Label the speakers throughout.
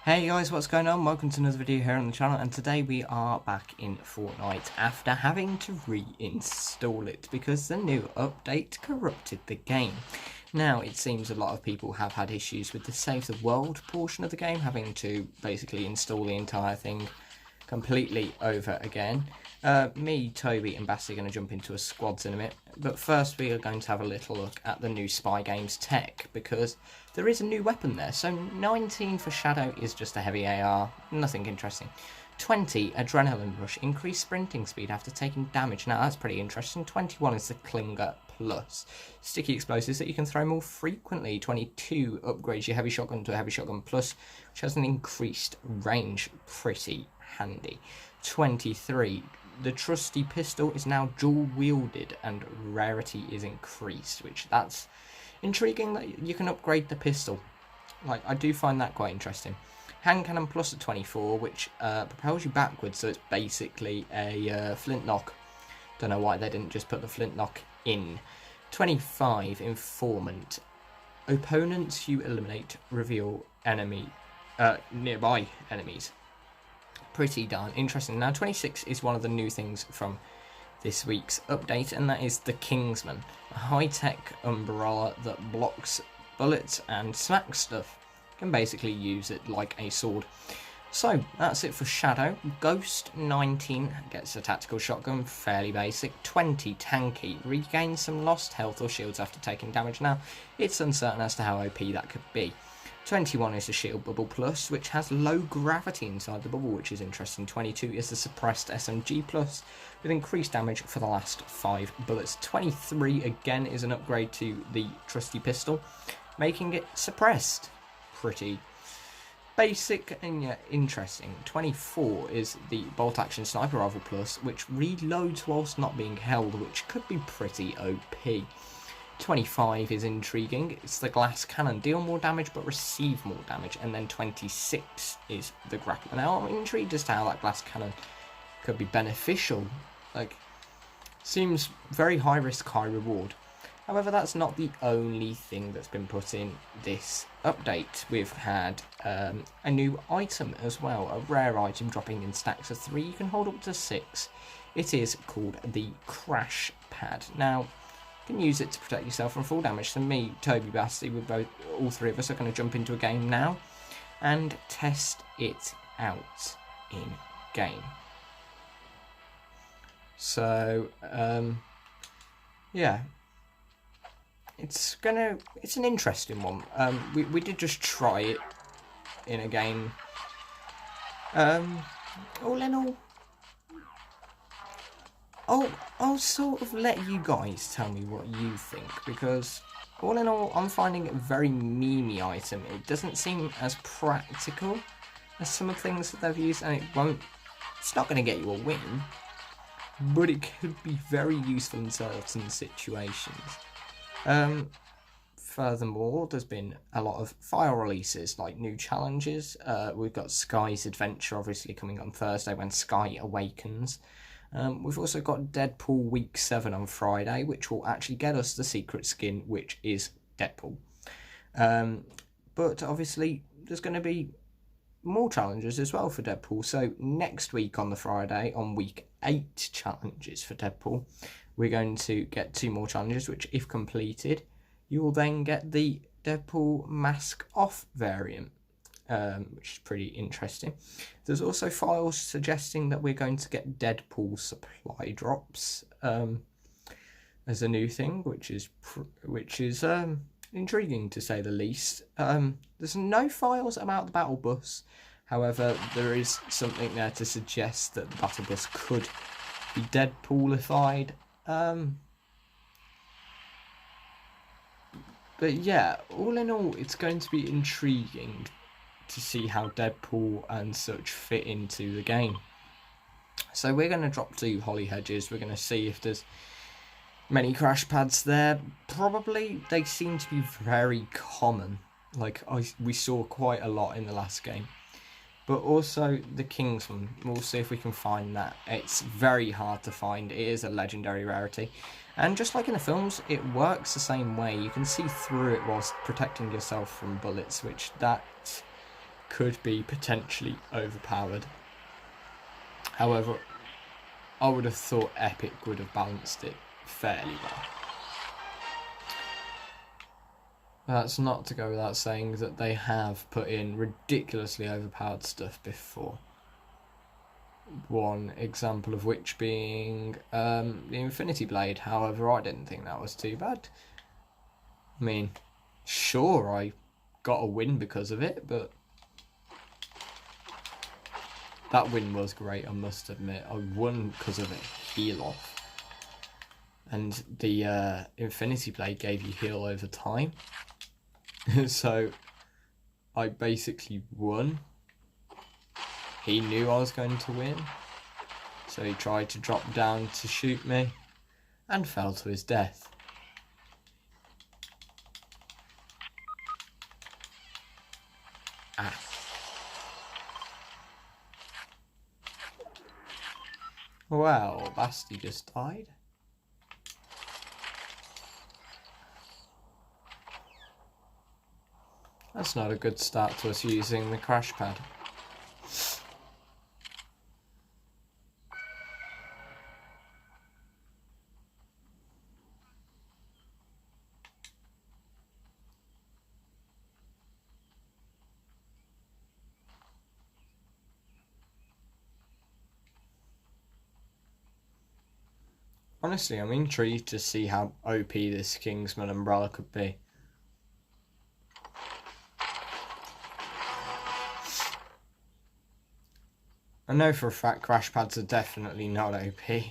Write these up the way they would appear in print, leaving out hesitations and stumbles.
Speaker 1: Hey guys, what's going on? Welcome to another video here on the channel, and today we are back in Fortnite after having to reinstall it because the new update corrupted the game. Now, it seems a lot of people have had issues with the Save the World portion of the game, having to basically install the entire thing completely over again. Me, Toby and Bassy are going to jump into a squads in a minute, but first we are going to have a little look at the new Spy Games tech, because there is a new weapon there. So 19 for Shadow is just a heavy AR, nothing interesting. 20, Adrenaline Rush, increased sprinting speed after taking damage. Now that's pretty interesting. 21 is the Klinger Plus, sticky explosives that you can throw more frequently. 22 upgrades your heavy shotgun to a heavy shotgun plus, which has an increased range, pretty handy. 23, the trusty pistol is now dual wielded and rarity is increased, which that's intriguing that you can upgrade the pistol. Like, I do find that quite interesting. Hand cannon plus at 24, which propels you backwards, so it's basically a flintlock. Don't know why they didn't just put the flintlock in. 25, informant. Opponents you eliminate reveal nearby enemies. Pretty darn interesting. Now 26 is one of the new things from this week's update, and that is the Kingsman, a high-tech umbrella that blocks bullets and smacks stuff. You can basically use it like a sword. So that's it for Shadow. Ghost 19 gets a tactical shotgun, fairly basic. 20 tanky, regains some lost health or shields after taking damage. Now it's uncertain as to how OP that could be. 21 is the Shield Bubble Plus, which has low gravity inside the bubble, which is interesting. 22 is the Suppressed SMG Plus, with increased damage for the last 5 bullets. 23 again is an upgrade to the trusty pistol, making it suppressed. Pretty basic and yet interesting. 24 is the Bolt Action Sniper Rifle Plus, which reloads whilst not being held, which could be pretty OP. 25 is intriguing. It's the glass cannon. Deal more damage but receive more damage. And then 26 is the grappler. Now I'm intrigued as to how that glass cannon could be beneficial. Like, seems very high risk, high reward. However, that's not the only thing that's been put in this update. We've had a new item as well. A rare item dropping in stacks of 3. You can hold up to 6. It is called the Crash Pad. Now, you can use it to protect yourself from fall damage. So me, Toby, Basti, all three of us are going to jump into a game now and test it out in game. So yeah, it's an interesting one. We did just try it in a game. All in all, I'll sort of let you guys tell me what you think, because all in all, I'm finding it a very memey item. It doesn't seem as practical as some of the things that they've used, and it's not going to get you a win, but it could be very useful in certain situations. Furthermore, there's been a lot of file releases, like new challenges. We've got Sky's Adventure, obviously, coming on Thursday when Sky awakens. We've also got Deadpool Week 7 on Friday, which will actually get us the secret skin, which is Deadpool. But obviously, there's going to be more challenges as well for Deadpool. So next week on the Friday, on Week 8 challenges for Deadpool, we're going to get 2 more challenges, which if completed, you will then get the Deadpool Mask Off variant. Which is pretty interesting. There's also files suggesting that we're going to get Deadpool supply drops as a new thing, which is intriguing to say the least. There's no files about the battle bus. However, there is something there to suggest that the battle bus could be Deadpoolified. But yeah, all in all, it's going to be intriguing to see how Deadpool and such fit into the game. So we're going to drop to Holly Hedges. We're going to see if there's many crash pads there. Probably they seem to be very common. Like we saw quite a lot in the last game. But also the Kingsman. We'll see if we can find that. It's very hard to find. It is a legendary rarity. And just like in the films, it works the same way. You can see through it whilst protecting yourself from bullets, which that could be potentially overpowered. However, I would have thought Epic would have balanced it fairly well. That's not to go without saying that they have put in ridiculously overpowered stuff before. One example of which being the Infinity Blade. However, I didn't think that was too bad. I mean, sure, I got a win because of it, but that win was great, I must admit. I won because of a heal off. And the Infinity Blade gave you heal over time. So I basically won. He knew I was going to win, so he tried to drop down to shoot me and fell to his death. Ah. Well, Basti just died. That's not a good start to us using the crash pad. Honestly, I'm intrigued to see how OP this Kingsman umbrella could be. I know for a fact crash pads are definitely not OP.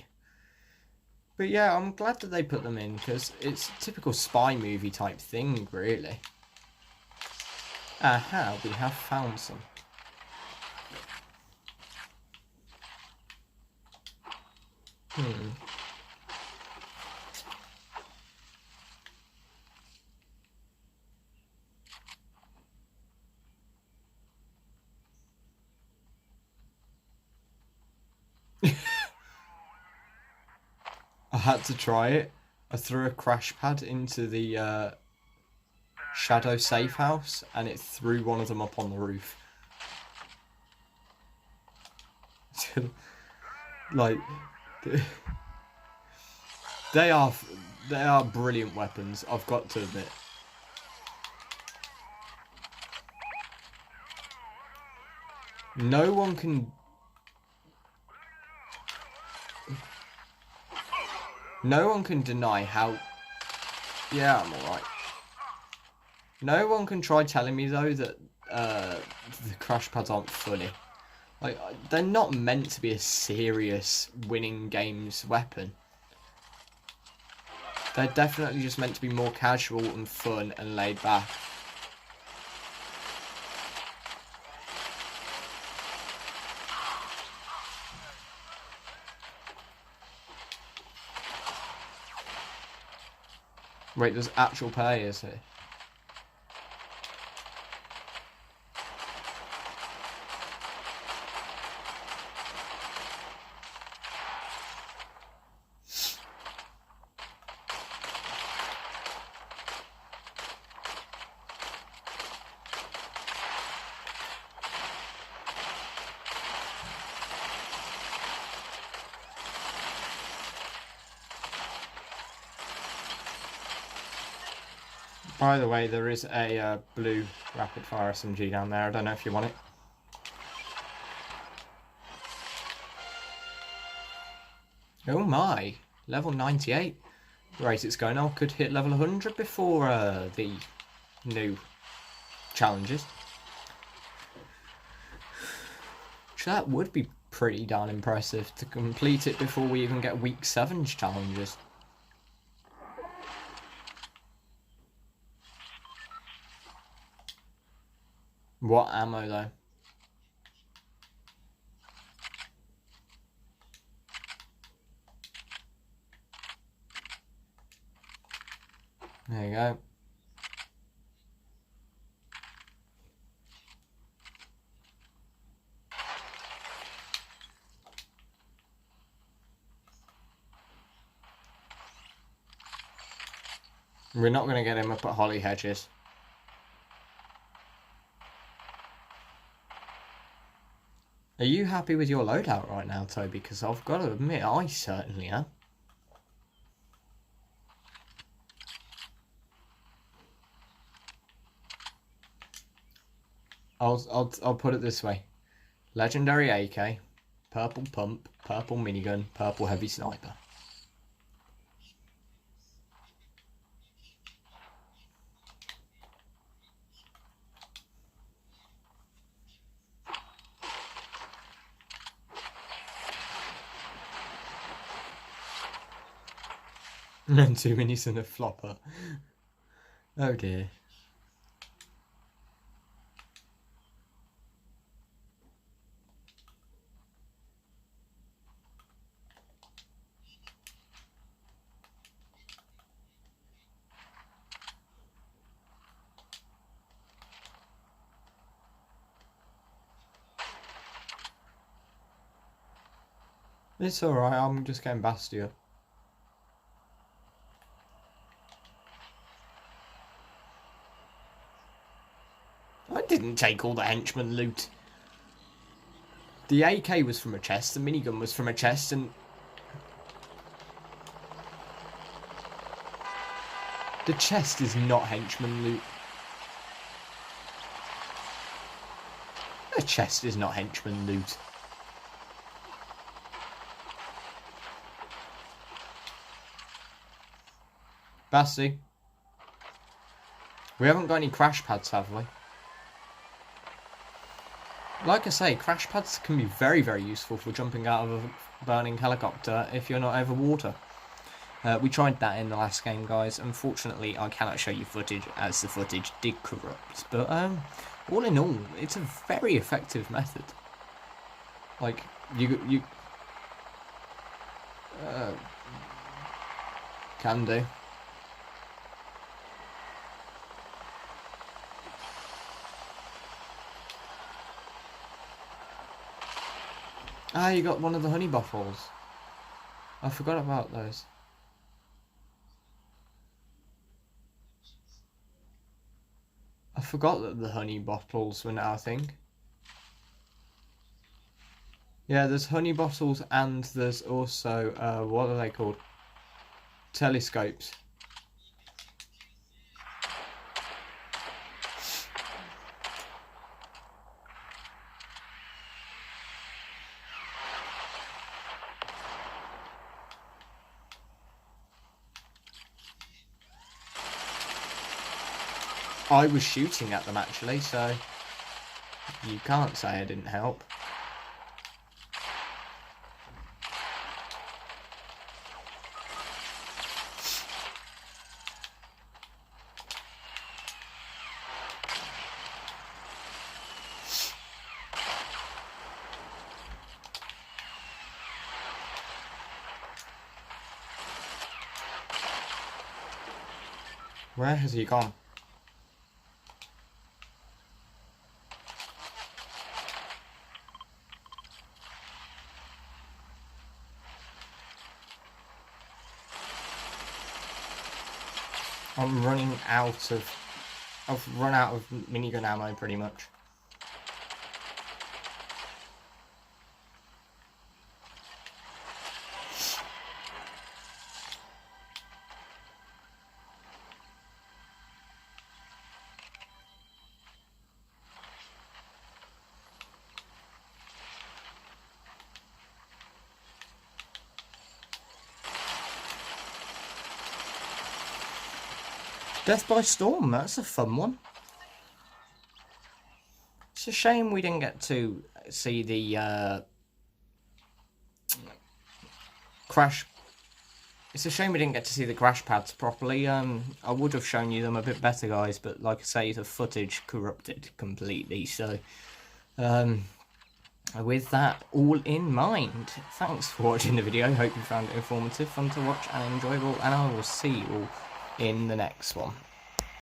Speaker 1: But yeah, I'm glad that they put them in, because it's a typical spy movie type thing, really. Aha, we have found some. I had to try it. I threw a crash pad into the shadow safe house, and it threw one of them up on the roof. Like, they are brilliant weapons, I've got to admit. No one can deny how... Yeah, I'm alright. No one can try telling me, though, that the crash pads aren't funny. Like, they're not meant to be a serious winning games weapon. They're definitely just meant to be more casual and fun and laid back. Wait, there's actual players here. By the way, there is a blue rapid fire SMG down there. I don't know if you want it. Oh my, level 98. Right, it's going on. Could hit level 100 before the new challenges. So that would be pretty darn impressive to complete it before we even get week 7's challenges. What ammo though? There you go. We're not going to get him up at Holly Hedges. Are you happy with your loadout right now, Toby? Because I've got to admit, I certainly am. I'll put it this way: legendary AK, purple pump, purple minigun, purple heavy sniper. And 2 minis and a flopper. Oh dear. It's alright, I'm just getting Bastia. I didn't take all the henchman loot. The AK was from a chest, the minigun was from a chest, and the chest is not henchman loot. The chest is not henchman loot. Basti. We haven't got any crash pads, have we? Like I say, crash pads can be very, very useful for jumping out of a burning helicopter if you're not over water. We tried that in the last game, guys. Unfortunately, I cannot show you footage as the footage did corrupt. But all in all, it's a very effective method. Like, you can do. Ah, you got one of the honey bottles. I forgot about those. I forgot that the honey bottles were now a thing. Yeah, there's honey bottles and there's also, what are they called? Telescopes. I was shooting at them actually, so you can't say I didn't help. Where has he gone? I'm running out of... I've run out of minigun ammo pretty much. Death by Storm, that's a fun one. It's a shame we didn't get to see the crash. It's a shame we didn't get to see the crash pads properly. I would have shown you them a bit better, guys, but like I say, the footage corrupted completely. So, with that all in mind, thanks for watching the video. Hope you found it informative, fun to watch and enjoyable, and I will see you all in the next one.